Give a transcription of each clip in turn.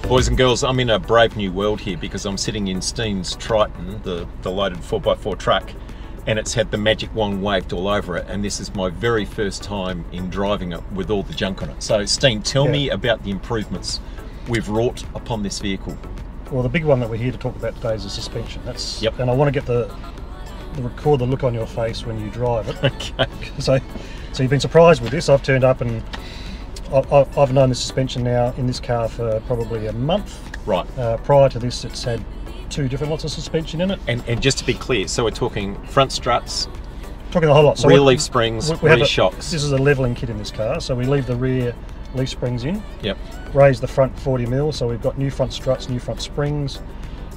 Boys and girls, I'm in a brave new world here because I'm sitting in Steane's Triton, the loaded 4x4 truck, and it's had the magic wand waved all over it, and this is my very first time in driving it with all the junk on it. So Steane, tell me about the improvements we've wrought upon this vehicle. Well, the big one that we're here to talk about today is the suspension. That's and I want to get record the look on your face when you drive it. Okay. So you've been surprised with this. I've turned up and I've known the suspension now in this car for probably a month. Right. Prior to this, it's had 2 different lots of suspension in it. And just to be clear, so we're talking front struts, talking the whole lot. So rear leaf springs, rear shocks. This is a levelling kit in this car, so we leave the rear leaf springs in. Yep. Raise the front 40mm, so we've got new front struts, new front springs.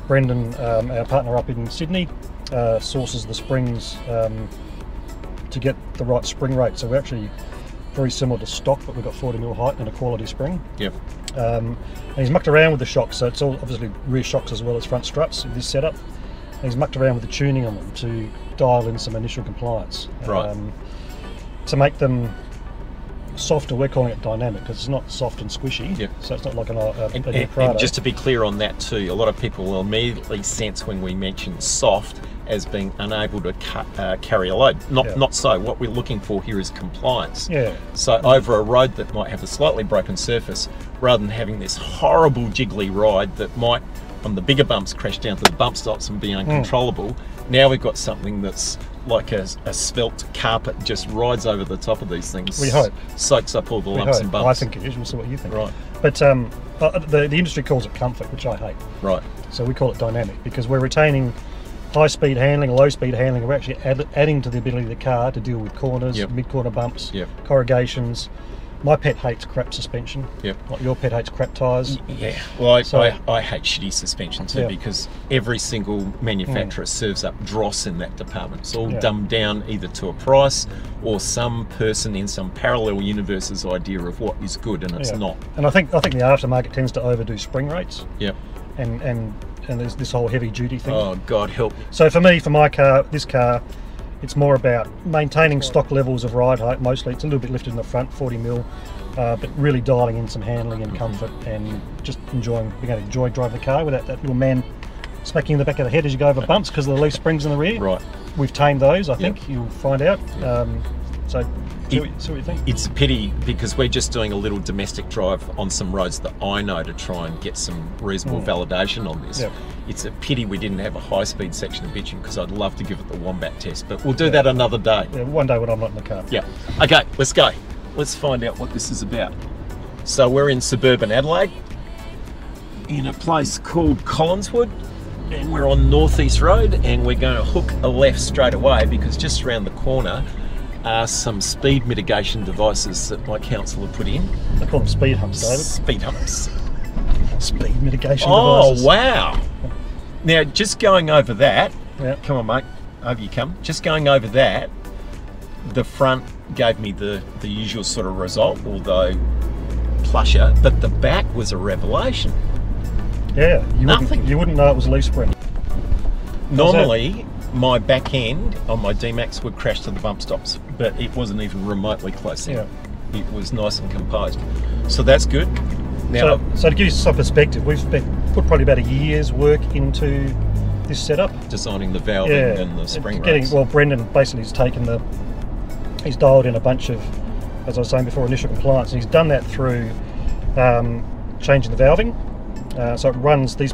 Brendan, our partner up in Sydney, sources the springs to get the right spring rate. So we're actually very similar to stock, but we've got 40mm height and a quality spring. Yep. And he's mucked around with the shocks, so it's all obviously rear shocks as well as front struts in this setup. And he's mucked around with the tuning on them to dial in some initial compliance. Right. To make them softer, we're calling it dynamic because it's not soft and squishy. Yep. So it's not like a Prado. And just to be clear on that too, a lot of people will immediately sense when we mention soft as being unable to carry a load. Not so. What we're looking for here is compliance. Yeah. So over a road that might have a slightly broken surface, rather than having this horrible jiggly ride that might, on the bigger bumps, crash down to the bump stops and be uncontrollable, now we've got something that's like a svelte carpet, just rides over the top of these things. We hope. Soaks up all the lumps and bumps. I think it is. We'll see what you think. Right. But the industry calls it comfort, which I hate. Right. So we call it dynamic because we're retaining high-speed handling, low-speed handling. We're actually adding to the ability of the car to deal with corners, mid-corner bumps, corrugations. My pet hates crap suspension. Yep. Like your pet hates crap tyres. Yeah. Well, I hate shitty suspension too because every single manufacturer serves up dross in that department. It's all dumbed down either to a price or some person in some parallel universe's idea of what is good, and it's not. And I think the aftermarket tends to overdo spring rates. Yep. And there's this whole heavy duty thing. Oh God help. So for me, for my car, this car, it's more about maintaining stock levels of ride height. Mostly, it's a little bit lifted in the front, 40mm, but really dialing in some handling and comfort, and just being able to enjoy driving the car without that little man smacking the back of the head as you go over bumps because of the leaf springs in the rear. Right. We've tamed those. I think you'll find out. So see what you think. It's a pity because we're just doing a little domestic drive on some roads that I know to try and get some reasonable validation on this. Yep. It's a pity we didn't have a high-speed section of bitumen because I'd love to give it the wombat test, but we'll do that another day. Yeah, one day when I'm not in the car. Yeah. Okay, let's go. Let's find out what this is about. So we're in suburban Adelaide in a place called Collinswood, and we're on North East Road, and we're going to hook a left straight away because just around the corner are some speed mitigation devices that my council have put in. They call them speed humps, David. Speed humps. Speed mitigation devices. Oh, wow. Now, just going over that, come on mate, over you come. Just going over that, the front gave me the usual sort of result, although plusher, but the back was a revelation. Yeah, you wouldn't know it was a leaf spring. Normally, my back end on my D-Max would crash to the bump stops, but it wasn't even remotely close in. It was nice and composed. So that's good. Now, so to give you some perspective, we've put probably about a year's work into this setup. Designing the valving and the spring rates. Well, Brendan basically has he's dialed in a bunch of, as I was saying before, initial compliance, and he's done that through changing the valving. So it runs, these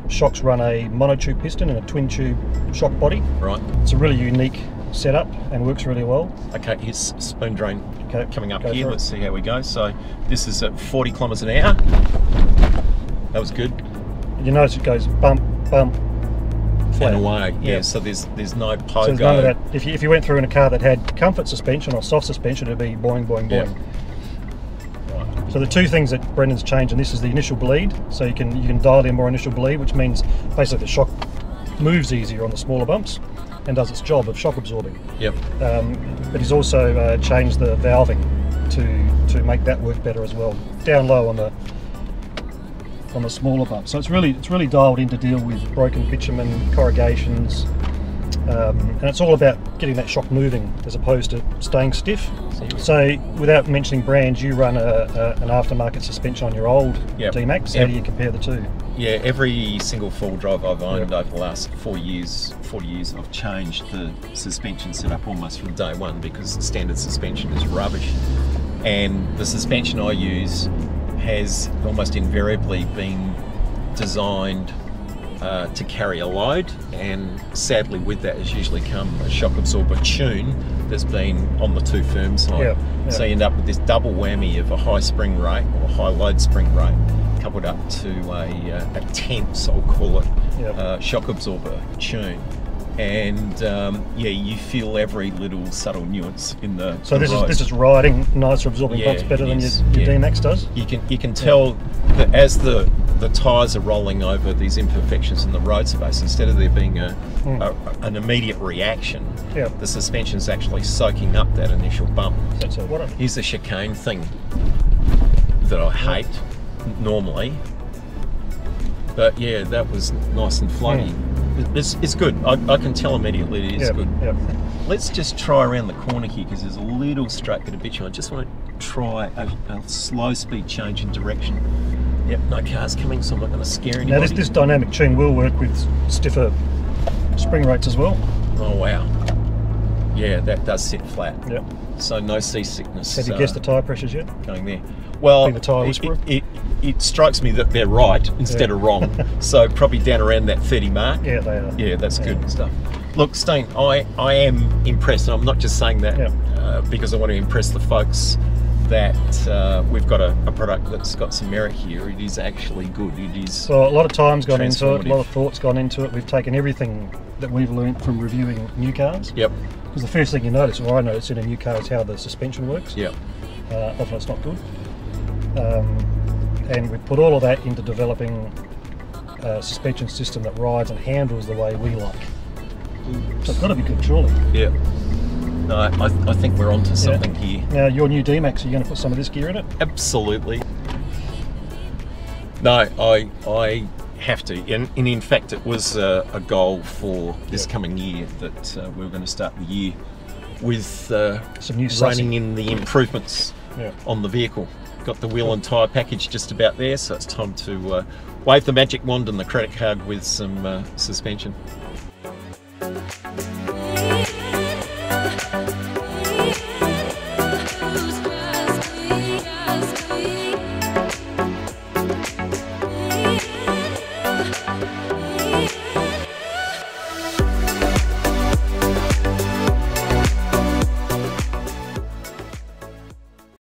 shocks run a monotube piston and a twin tube shock body. Right. It's a really unique setup and works really well. Okay, here's spoon drain coming up here. Let's see how we go. So this is at 40 kilometres an hour. That was good. You notice it goes bump, bump, flat. And away. Yeah. So there's no pogo. So there's none of that. If you went through in a car that had comfort suspension or soft suspension, it'd be boing, boing, boing. So the 2 things that Brendan's changed, and this is the initial bleed, so you can dial in more initial bleed, which means basically the shock moves easier on the smaller bumps and does its job of shock absorbing. Yep. But he's also changed the valving to make that work better as well, down low on the smaller bumps. So it's really dialed in to deal with broken bitumen, corrugations, and it's all about getting that shock moving as opposed to staying stiff. So without mentioning brands, you run an aftermarket suspension on your old D-Max. How do you compare the two? Yeah, every single four-wheel drive I've owned over the last 40 years, I've changed the suspension setup almost from day one, because standard suspension is rubbish. And the suspension I use has almost invariably been designed to carry a load, and sadly with that has usually come a shock absorber tune that's been on the too firm side. So you end up with this double whammy of a high spring rate or high load spring rate coupled up to a tense, I'll call it, shock absorber tune. And yeah, you feel every little subtle nuance in the this is riding nicer, absorbing box better than your D-Max does. You can tell that as the tyres are rolling over these imperfections in the road space, instead of there being an immediate reaction, the suspension's actually soaking up that initial bump. Here's the chicane thing that I hate normally, but yeah, that was nice and floaty. It's good. I can tell immediately it is good. Let's just try around the corner here, because there's a little straight bit of bitumen. I just want to try a slow speed change in direction. Yep, no cars coming, so I'm not going to scare anybody. Now this dynamic tune will work with stiffer spring rates as well. Oh wow. Yeah, that does sit flat. Yep. So no seasickness. Have you guessed the tyre pressures yet? Going there. Well, the tyre whisperer? It strikes me that they're right instead of wrong. So probably down around that 30 mark. Yeah, they are. Yeah, that's good stuff. Look, Steane, I am impressed, and I'm not just saying that because I want to impress the folks that we've got a product that's got some merit here. It is actually good. It is. So a lot of time's gone into it, a lot of thought's gone into it. We've taken everything that we've learned from reviewing new cars. Yep. Because the first thing you notice, or I notice in a new car, is how the suspension works. Yep. Often it's not good. And we put all of that into developing a suspension system that rides and handles the way we like. So it's got to be good, surely. Yeah. No, I think we're onto something here. Now, your new D-Max, are you going to put some of this gear in it? Absolutely. No, I have to. And in fact, it was a goal for this coming year that we were going to start the year with some new running in the improvements on the vehicle. Got the wheel and tyre package just about there, so it's time to wave the magic wand and the credit card with some suspension.